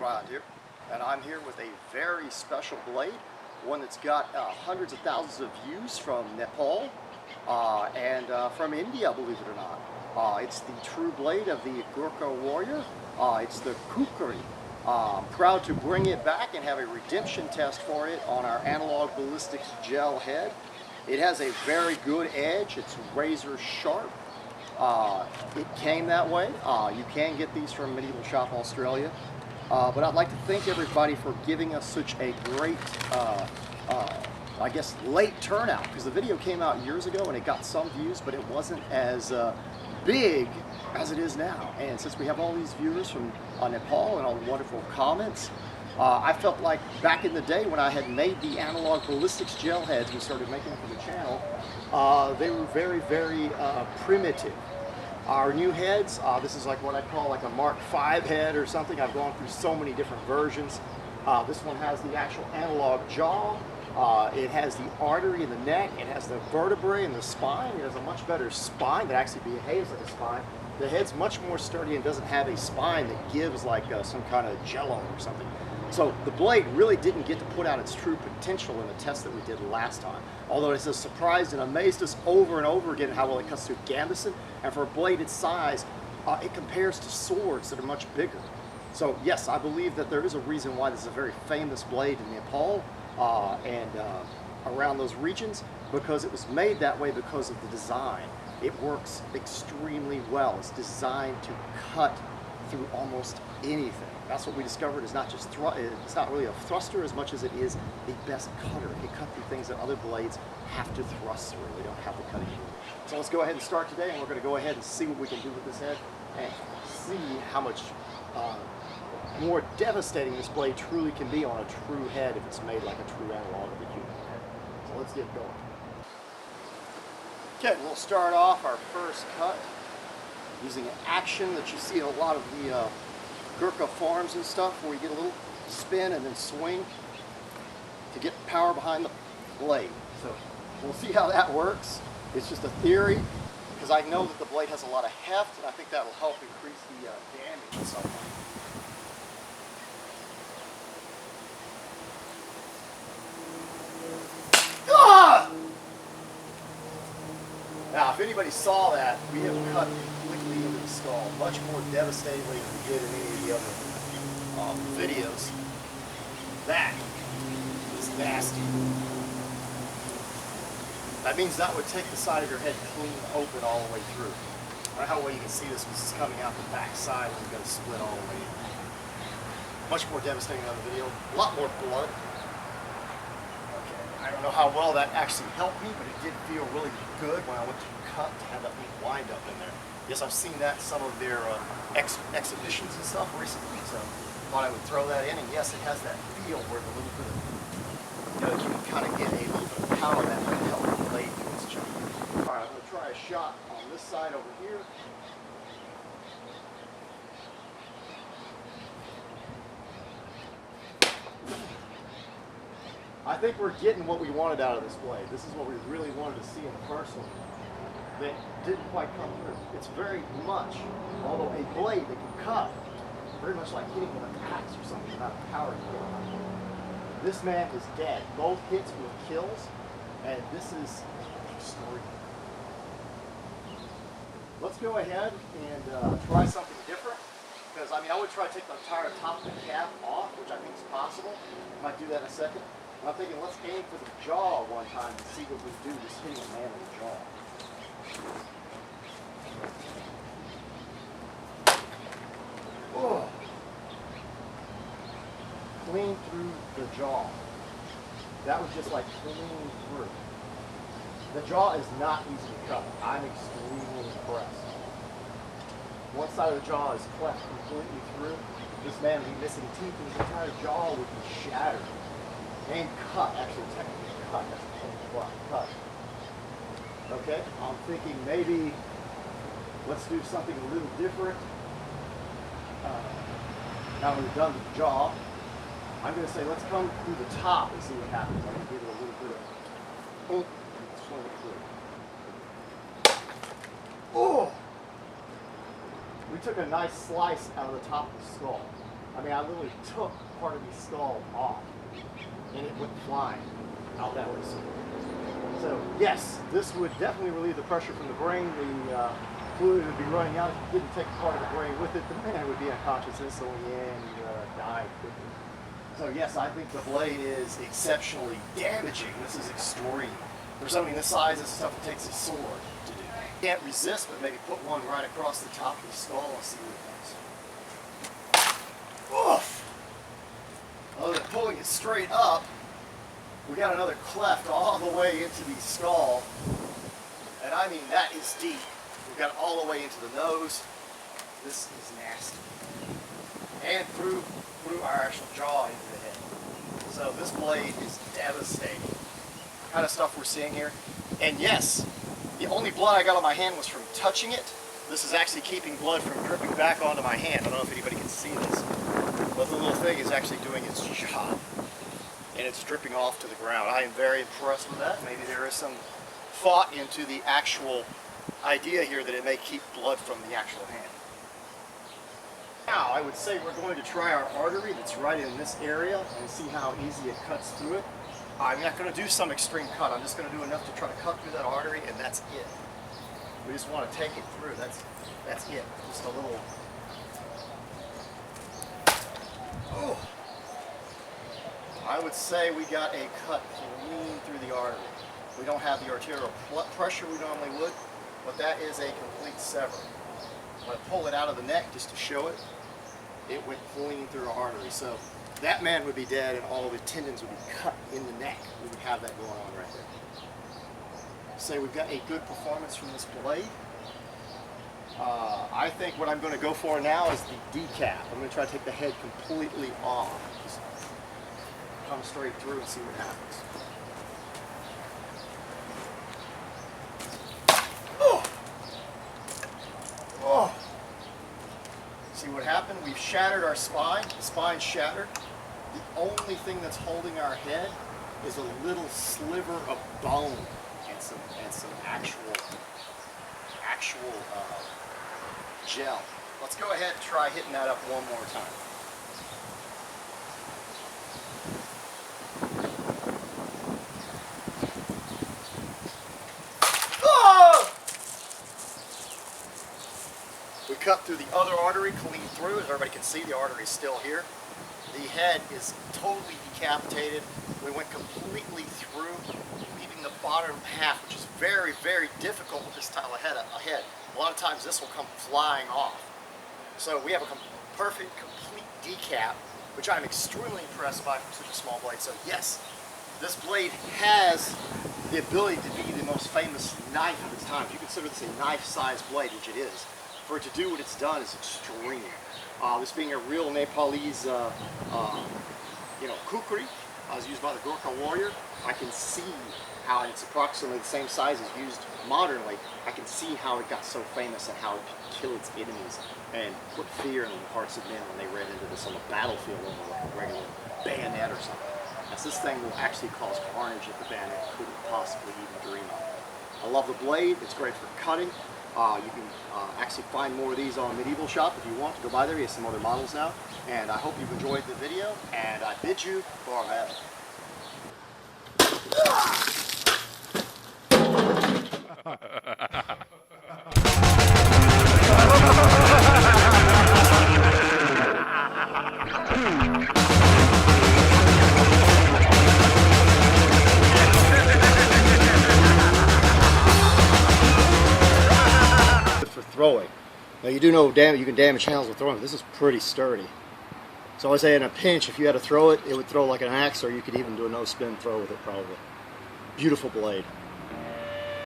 Brian here, and I'm here with a very special blade, one that's got hundreds of thousands of views from Nepal and from India, believe it or not. It's the true blade of the Gurkha warrior. It's the Kukri. Proud to bring it back and have a redemption test for it on our Analog Ballistic Gel head. It has a very good edge. It's razor sharp. It came that way. You can get these from Medieval Shoppe Australia. But I'd like to thank everybody for giving us such a great, I guess, late turnout, because the video came out years ago and it got some views, but it wasn't as big as it is now. And since we have all these viewers from Nepal and all the wonderful comments, I felt like back in the day when I had made the Analog Ballistics Gel heads, we started making them for the channel, they were very, very primitive. Our new heads, this is like what I call like a Mark V head or something. I've gone through so many different versions. This one has the actual analog jaw. It has the artery in the neck. It has the vertebrae in the spine. It has a much better spine that actually behaves like a spine. The head's much more sturdy and doesn't have a spine that gives like some kind of jello or something. So the blade really didn't get to put out its true potential in the test that we did last time. Although it has surprised and amazed us over and over again how well it cuts through gambeson. And for a blade its size, it compares to swords that are much bigger. So yes, I believe that there is a reason why this is a very famous blade in Nepal and around those regions, because it was made that way because of the design. It works extremely well. It's designed to cut through almost anything. That's what we discovered. Is not just it's not really a thruster as much as it is the best cutter. It can cut through things that other blades have to thrust through. They don't have the cutting through. So let's go ahead and start today, and we're going to go ahead and see what we can do with this head and see how much more devastating this blade truly can be on a true head if it's made like a true analog of a human head. So let's get going. Okay, we'll start off our first cut using an action that you see in a lot of the Gurkha farms and stuff, where you get a little spin and then swing to get power behind the blade. So we'll see how that works. It's just a theory, because I know that the blade has a lot of heft, and I think that will help increase the damage in some way. Now, if anybody saw that, we have cut completely into the skull, much more devastatingly than we did in any of the other videos. That is nasty. That means that would take the side of your head clean open all the way through. I don't know how well you can see this because it's coming out the back side and you've got to split all the way in. Much more devastating than the video. A lot more blood. I don't know how well that actually helped me, but it did feel really good when I went to cut to have that little wind up in there. Yes, I've seen that in some of their exhibitions and stuff recently, so thought I would throw that in. And yes, it has that feel where the little bit of, you can kind of get a little bit of power that might help the blade do its job. All right, I'm going to try a shot on this side over here. I think we're getting what we wanted out of this blade. This is what we really wanted to see in the first one. That didn't quite come through. It's very much, although a blade that can cut, very much like hitting with an axe or something, not a power kill. This man is dead. Both hits were kills, and this is extreme. Let's go ahead and try something different. Because, I mean, I would try to take the entire top of the cap off, which I think is possible. I might do that in a second. I'm thinking, let's aim for the jaw one time and see what we do just hitting a man in the jaw. Oh. Clean through the jaw. That was just like clean through. The jaw is not easy to cut. I'm extremely impressed. One side of the jaw is cleft completely through. This man would be missing teeth and his entire jaw would be shattered. And cut, actually technically cut, that's the whole cut. Okay, I'm thinking maybe let's do something a little different. Now we've done the jaw, I'm going to say let's come through the top and see what happens. I'm going to give it a little bit of oomph and swing it through. Oh! We took a nice slice out of the top of the skull. I mean, I literally took part of the skull off, and it went flying out that way. So yes, this would definitely relieve the pressure from the brain. The fluid would be running out. If you didn't take part of the brain with it, the man would be unconscious, so in the end, die quickly. So yes, I think the blade is exceptionally damaging. This is extreme. For something this size, this stuff it takes a sword to do. You can't resist, but maybe put one right across the top of the skull and see what it does. Oof! Other than pulling it straight up, we got another cleft all the way into the skull. And I mean, that is deep. We've got it all the way into the nose. This is nasty. And through our actual jaw into the head. So this blade is devastating. Kind of stuff we're seeing here. And yes, the only blood I got on my hand was from touching it. This is actually keeping blood from dripping back onto my hand. I don't know if anybody can see this, but the little thing is actually doing its job. And it's dripping off to the ground. I am very impressed with that. Maybe there is some thought into the actual idea here that it may keep blood from the actual hand. Now, I would say we're going to try our artery that's right in this area and see how easy it cuts through it. I'm not going to do some extreme cut. I'm just going to do enough to try to cut through that artery, and that's it. We just want to take it through. That's it. Just a little. Oh. I would say we got a cut clean through the artery. We don't have the arterial pressure we normally would, but that is a complete sever. I'm going to pull it out of the neck just to show it. It went clean through our artery. So that man would be dead and all the tendons would be cut in the neck. We would have that going on right there. So we've got a good performance from this blade. I think what I'm going to go for now is the decap. I'm going to try to take the head completely off. Just come straight through and see what happens. Oh. See what happened? We've shattered our spine. The spine's shattered. The only thing that's holding our head is a little sliver of bone and some actual gel. Let's go ahead and try hitting that up one more time. We cut through the other artery, clean through. As everybody can see, the artery is still here. The head is totally decapitated. We went completely through, leaving the bottom half, which is very, very difficult with this style of head. A lot of times this will come flying off. So we have a perfect, complete decap, which I'm extremely impressed by from such a small blade. So yes, this blade has the ability to be the most famous knife of its time. If you consider this a knife-sized blade, which it is, for it to do what it's done is extreme. This being a real Nepalese, Kukri, as used by the Gurkha warrior, I can see how it's approximately the same size as used modernly. I can see how it got so famous and how it could kill its enemies and put fear in the hearts of men when they ran into this on the battlefield over like a regular bayonet or something. As this thing will actually cause carnage that the bayonet couldn't possibly even dream of. I love the blade. It's great for cutting. You can actually find more of these on Medieval Shoppe if you want to go by there. He has some other models now. And I hope you've enjoyed the video, and I bid you farewell. Throwing. Now you do know you can damage handles with throwing. This is pretty sturdy. So I say in a pinch, if you had to throw it, it would throw like an axe, or you could even do a no-spin throw with it probably. Beautiful blade.